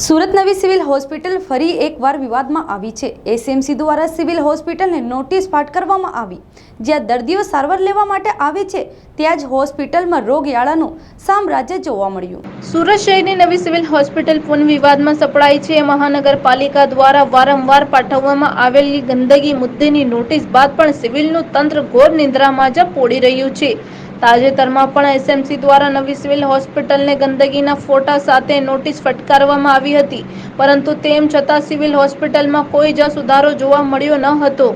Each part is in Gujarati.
સુરત નવી સિવિલ હોસ્પિટલ ફરી એકવાર વિવાદમાં આવી છે। એસએમસી દ્વારા સિવિલ હોસ્પિટલને નોટિસ પાઠવવામાં આવી, જ્યાં દર્દીઓ સારવાર લેવા માટે આવે છે ત્યાં જ હોસ્પિટલમાં રોગયાળાનું સામ્રાજ્ય જોવા મળ્યું। સુરત શહેરની નવી સિવિલ હોસ્પિટલ પૂર્ણ વિવાદમાં સપડાઈ છે। મહાનગરપાલિકા દ્વારા વારંવાર પાઠવવામાં આવેલી ગંદકી મુદ્દેની નોટિસ બાદ પણ સિવિલનું તંત્ર ઘોર નિંદ્રામાં જ પોડી રહ્યું છે। તાજેતરમાં પણ એસએમસી દ્વારા નવી સિવિલ હોસ્પિટલને ગંદકીના ફોટા સાથે નોટિસ ફટકારવામાં આવી હતી, પરંતુ તેમ છતાં સિવિલ હોસ્પિટલમાં કોઈ જ સુધારો જોવા મળ્યો ન હતો।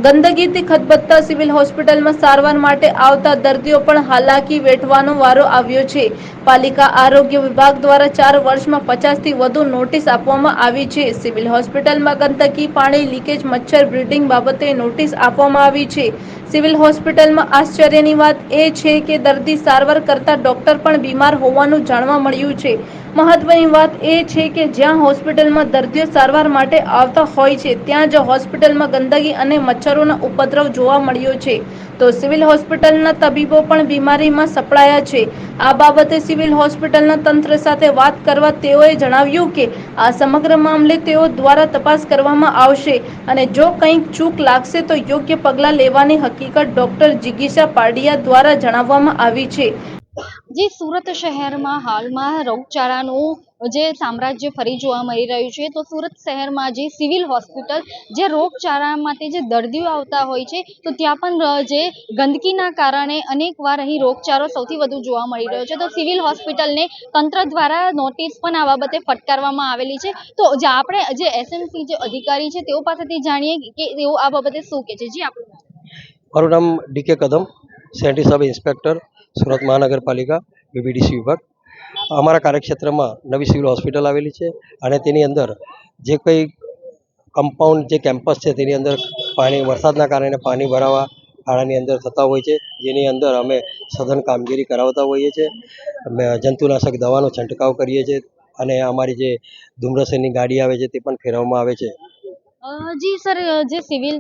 ગંદકીથી ખદબદતા સિવિલ હોસ્પિટલમાં સારવાર માટે આવતા દર્દીઓ પણ હાલાકી વેઠવાનો વારો આવ્યો છે। પાલિકા આરોગ્ય વિભાગ દ્વારા 4 વર્ષમાં 50થી વધુ નોટિસ આપવામાં આવી છે। સિવિલ હોસ્પિટલમાં ગંદકી, પાણી લીકેજ, મચ્છર બ્રીડિંગ બાબતે નોટિસ આપવામાં આવી છે। સિવિલ હોસ્પિટલમાં આશ્ચર્યની વાત એ છે કે દર્દી સારવાર કરતા ડોક્ટર પણ બીમાર હોવાનું જાણવા મળ્યું છે। મહત્વની વાત એ છે કે જ્યાં હોસ્પિટલમાં દર્દીઓ સારવાર માટે આવતા હોય છે ત્યાં જ હોસ્પિટલમાં ગંદકી અને મચ્છરોનો ઉપદ્રવ જોવા મળ્યો છે, તો સિવિલ હોસ્પિટલના તબીબો પણ બીમારીમાં સપડાયા છે। આ બાબતે સિવિલ હોસ્પિટલના તંત્ર સાથે વાત કરવા તેઓએ જણાવ્યું કે આ સમગ્ર મામલે તેઓ દ્વારા તપાસ કરવામાં આવશે અને જો કંઈક ચૂક લાગશે તો યોગ્ય પગલાં લેવાની હકીકત ડોક્ટર જિગીશા પારડિયા દ્વારા જણાવવામાં આવી છે। જે સુરત શહેરમાં હાલમાં રોગચાળાનું જે સામ્રાજ્ય ફરી જોવા મળી રહ્યું છે, તો સુરત શહેરમાં જે સિવિલ હોસ્પિટલ જે રોગચાળામાંથી જે દર્દીઓ આવતા હોય છે, તો ત્યાં પણ જે ગંદકીના કારણે અનેકવાર અહીં રોગચાળો સૌથી વધુ જોવા મળી રહ્યો છે। તો સિવિલ હોસ્પિટલને તંત્ર દ્વારા નોટિસ પણ આ બાબતે ફટકારવામાં આવેલી છે। તો જે આપણે જે એસએમસી જે અધિકારી છે તેઓ પાસેથી જાણીએ કે તેઓ આ બાબતે શું કહે છે। જી આપણું મારું નામ ડીકે કદમ, સેન્ટ્રી સબ ઇન્સ્પેક્ટર, સુરત મહાનગરપાલિકા, બીબીડીસી વિભાગ। અમારા કાર્યક્ષેત્રમાં નવી સિવિલ હોસ્પિટલ આવેલી છે અને તેની અંદર જે કંઈ કમ્પાઉન્ડ જે કેમ્પસ છે તેની અંદર વરસાદના કારણે પાણી ભરાવા ખાડાની અંદર થતા હોય છે, જેની અંદર અમે સઘન કામગીરી કરાવતા હોઈએ છીએ। અમે જંતુનાશક દવાનો છંટકાવ કરીએ છીએ અને અમારી જે ધુમ્રસેનની ગાડી આવે છે તે પણ ફેરવવામાં આવે છે। જી સર, જે સિવિલ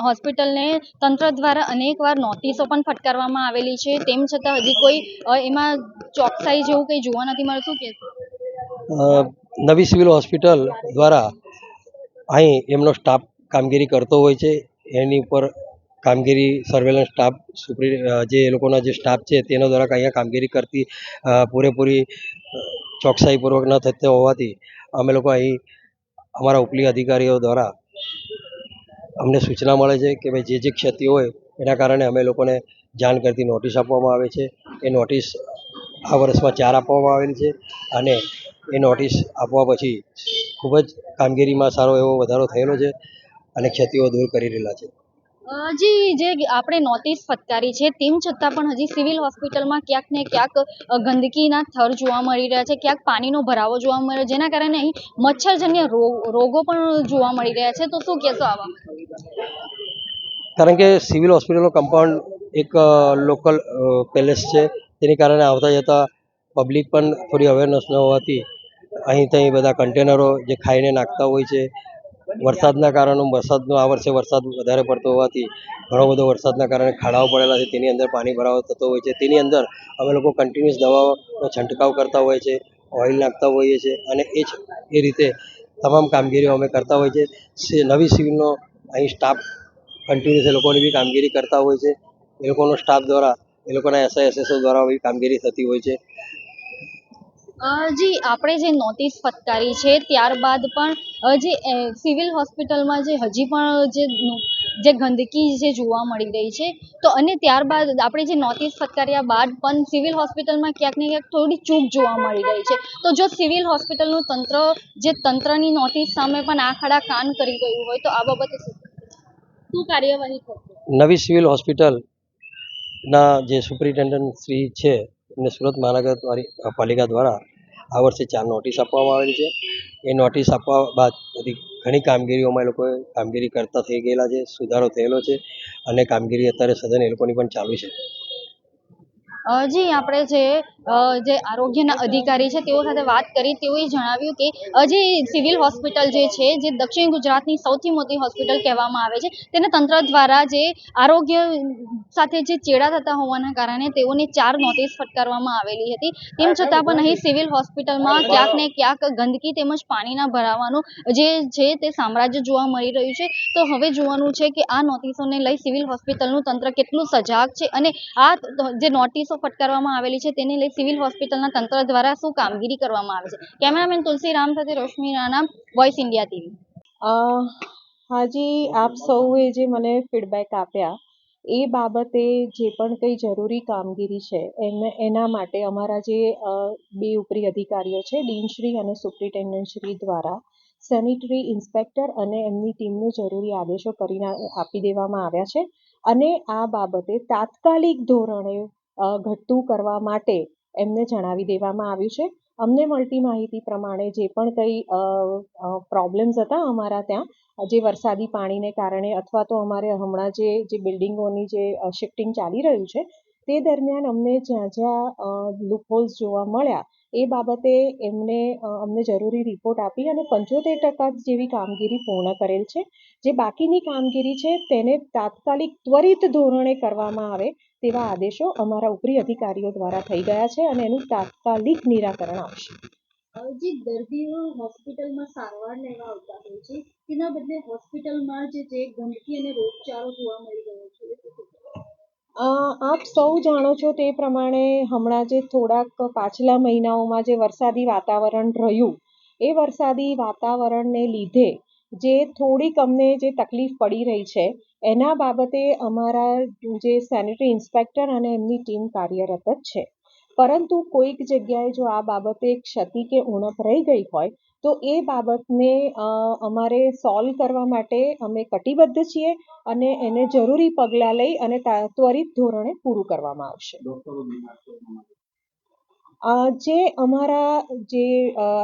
હોસ્પિટલને તંત્ર દ્વારા અનેકવાર નોટિસો પણ ફટકારવામાં આવેલી છે, તેમ છતાં હજી કોઈ એમાં ચોકસાઈ જેવું કંઈ જોવા નથી મળતું કે નવી સિવિલ હોસ્પિટલ દ્વારા અહીં એમનો સ્ટાફ કામગીરી કરતો હોય છે, એની ઉપર કામગીરી સર્વેલન્સ સ્ટાફ જે એ લોકોના જે સ્ટાફ છે તેના દ્વારા અહીંયા કામગીરી કરતી પૂરેપૂરી ચોકસાઈપૂર્વક ન થતી હોવાથી અમે લોકો અહીં અમારા ઉપલી અધિકારીઓ દ્વારા અમને સૂચના મળે છે કે ભાઈ જે ક્ષતિ હોય એના કારણે અમે લોકોને જાણ કરતી નોટિસ આપવામાં આવે છે। એ નોટિસ આ વર્ષમાં 4 આપવામાં આવેલી છે અને એ નોટિસ આપવા પછી ખૂબ જ કામગીરીમાં સારો એવો વધારો થયેલો છે અને ક્ષતિઓ દૂર કરી રહેલા છે। જી, જે આપણે નોટિસ ફટકારી છે તેમ છતાં પણ હજી સિવિલ હોસ્પિટલમાં ક્યાંક ને ક્યાંક ગંદકીના થર જોવા મળી રહ્યા છે, ક્યાંક પાણીનો ભરાવો જોવા મળી રહ્યો, જેના કારણે અહીં મચ્છરજન્ય રોગો પણ જોવા મળી રહ્યા છે। તો શું કહેશો આ બાબતે? કારણ કે સિવિલ હોસ્પિટલનો કમ્પાઉન્ડ એક લોકલ પેલેસ છે, તેની કારણે આવતા જતા પબ્લિક પણ થોડી અવેરનેસ ન હોવાથી અહીં ત્યાં બધા કન્ટેનરો જે ખાઈને નાખતા હોય છે। વરસાદના કારણે આ વર્ષે વરસાદ વધારે પડતો હોવાથી ઘણો બધો વરસાદના કારણે ખાડાઓ પડેલા છે, તેની અંદર પાણી ભરાવો થતો હોય છે। તેની અંદર અમે લોકો કન્ટિન્યુઅસ દવાઓનો છંટકાવ કરતા હોઈએ છીએ, ઓઇલ નાખતા હોઈએ છીએ અને એ રીતે તમામ કામગીરીઓ અમે કરતા હોઈએ છીએ। નવી સિવિલનો અહીં સ્ટાફ કન્ટિન્યુઅસ એ લોકોની બી કામગીરી કરતા હોય છે, એ લોકોનો સ્ટાફ દ્વારા એ લોકોના એસઆઈએસએસઓ દ્વારા બી કામગીરી થતી હોય છે। જી, આપણે જે નોટિસ ફટકારી છે ત્યારબાદ પણ જે સિવિલ હોસ્પિટલમાં જે હજી પણ જે ગંદકી જે જોવા મળી રહી છે, તો અને ત્યારબાદ આપણે જે નોટિસ ફટકાર્યા બાદ પણ સિવિલ હોસ્પિટલમાં ક્યાંક ને ક્યાંક થોડી ચૂક જોવા મળી રહી છે। તો જો સિવિલ હોસ્પિટલનું તંત્રની નોટિસ સામે પણ આંખ આડા કાન કરી રહ્યું હોય તો આ બાબતે શું કાર્યવાહી થશે? નવી સિવિલ હોસ્પિટલના જે સુપ્રિન્ટેન્ડન્ટ શ્રી છે એમને સુરત મહાનગરપાલિકા દ્વારા આ વર્ષે 4 નોટિસ આપવામાં આવેલી છે। એ નોટિસ આપવા બાદ બધી ઘણી કામગીરીઓમાં એ લોકોએ કામગીરી કરતા થઈ ગયેલા છે, સુધારો થયેલો છે અને કામગીરી અત્યારે સઘન એ લોકોની પણ ચાલુ છે। જી આપણે જે આરોગ્યના અધિકારી છે તેઓ સાથે વાત કરી તેઓએ જણાવ્યું કે જે સિવિલ હોસ્પિટલ જે છે જે દક્ષિણ ગુજરાતની સૌથી મોટી હોસ્પિટલ કહેવામાં આવે છે તેને તંત્ર દ્વારા જે આરોગ્ય સાથે જે ચેડા થતા હોવાના કારણે તેઓને 4 નોટિસ ફટકારવામાં આવેલી હતી. તેમ છતાં પણ અહીં સિવિલ હોસ્પિટલમાં ક્યાંક ને ક્યાંક ગંદકી તેમજ પાણીના ભરાવાનું જે છે તે સામ્રાજ્ય જોવા મળી રહ્યું છે. તો હવે જોવાનું છે કે આ નોટિસોને લઈ સિવિલ હોસ્પિટલનું તંત્ર કેટલું સજાગ છે અને આ જે નોટિસો ફટકારવામાં આવેલી છે તેને લઈ સિવિલ હોસ્પિટલના તંત્ર દ્વારા શું કામગીરી કરવામાં આવે છે. કેમેરામેન તુલસી રામ સાથે રોશની રાણા, વોઇસ ઇન્ડિયા ટીવી. હાજી, આપ સૌએ જે મને ફીડબેક આપ્યા એ બાબતે જે પણ કંઈ જરૂરી કામગીરી છે એના માટે અમારા જે બે ઉપરી અધિકારીઓ છે ડીનશ્રી અને સુપ્રિન્ટેન્ડન્ટશ્રી દ્વારા સેનિટરી ઇન્સ્પેક્ટર અને એમની ટીમને જરૂરી આદેશો કરીને આપી દેવામાં આવ્યા છે અને આ બાબતે તાત્કાલિક ધોરણે ઘટતું કરવા માટે એમને જણાવી દેવામાં આવ્યું છે. અમને મળતી માહિતી પ્રમાણે જે પણ કંઈ પ્રોબ્લેમ્સ હતા અમારા ત્યાં જે વરસાદી પાણીને કારણે અથવા તો અમારે હમણાં જે બિલ્ડિંગોની જે શિફ્ટિંગ ચાલી રહ્યું છે તે દરમિયાન અમને જ્યાં જ્યાં લૂપહોલ્સ જોવા મળ્યા એ બાબતે અમને જરૂરી રિપોર્ટ આપી અને 75% જેવી કામગીરી પૂર્ણ કરેલ છે. જે બાકીની કામગીરી છે તેને તાત્કાલિક ત્વરિત ધોરણે કરવામાં આવે તેવા આદેશો અમારા ઉપરી અધિકારીઓ દ્વારા થઈ ગયા છે અને એનું તાત્કાલિક નિરાકરણ આવશે. જે દર્દીઓ હોસ્પિટલમાં સારવાર લેવા આવતા હોય છે તેના બદલે હોસ્પિટલમાં જે ગંદકી અને રોગચાળો જોવા મળી રહ્યો છે. આપ સૌ જાણો છો તે પ્રમાણે હમણાં જે થોડાક પાછલા મહિનાઓમાં જે વરસાદી વાતાવરણ રહ્યું એ વરસાદી વાતાવરણને લીધે જે થોડીક અમને જે તકલીફ પડી રહી છે એના બાબતે અમારા જે સેનિટરી ઇન્સ્પેક્ટર અને એમની ટીમ કાર્યરત જ છે. પરંતુ કોઈક જગ્યાએ જો આ બાબતે ક્ષતિ કે ઉણપ રહી ગઈ હોય તો એ બાબતને અમારે સોલ્વ કરવા માટે અમે કટિબદ્ધ છીએ અને એને જરૂરી પગલાં લઈ અને ત્વરિત ધોરણે પૂરું કરવામાં આવશે. જે અમારા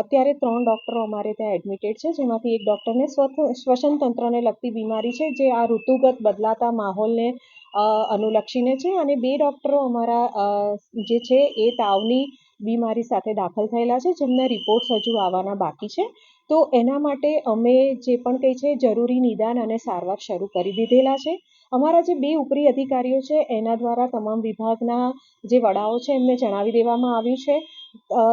અત્યારે 3 ડૉક્ટરો અમારે ત્યાં એડમિટેડ છે જેમાંથી એક ડૉક્ટરને શ્વસન તંત્રને લગતી બીમારી છે જે આ ઋતુગત બદલાતા માહોલને અનુલક્ષીને છે અને 2 ડૉક્ટરો અમારા જે છે એ તાવની બીમારી સાથે દાખલ થયેલા છે જેમના રિપોર્ટ્સ હજુ આવવાના બાકી છે. તો એના માટે અમે જે પણ કંઈ છે જરૂરી નિદાન અને સારવાર શરૂ કરી દીધેલા છે. અમારા જે 2 ઉપરી અધિકારીઓ છે એના દ્વારા તમામ વિભાગના જે વડાઓ છે એમને જણાવી દેવામાં આવ્યું છે.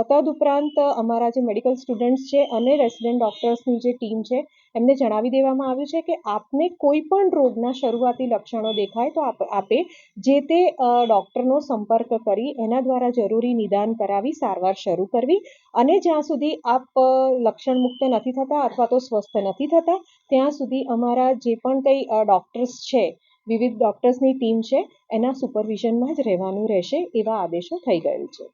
તદુપરાંત અમારા જે મેડિકલ સ્ટુડન્ટ્સ છે અને રેસિડેન્ટ ડૉક્ટર્સની જે ટીમ છે એમને જણાવી દેવામાં આવ્યું છે કે આપને કોઈ પણ રોગના શરૂઆતી લક્ષણો દેખાય તો આપે જે તે ડૉક્ટરનો સંપર્ક કરી એના દ્વારા જરૂરી નિદાન કરાવી સારવાર શરૂ કરવી અને જ્યાં સુધી આપ લક્ષણમુક્ત નથી થતા અથવા તો સ્વસ્થ નથી થતા ત્યાં સુધી અમારા જે પણ કંઈ ડૉક્ટર્સ છે વિવિધ ડૉક્ટર્સની ટીમ છે એના સુપરવિઝનમાં જ રહેવાનું રહેશે એવા આદેશો થઈ ગયેલ છે.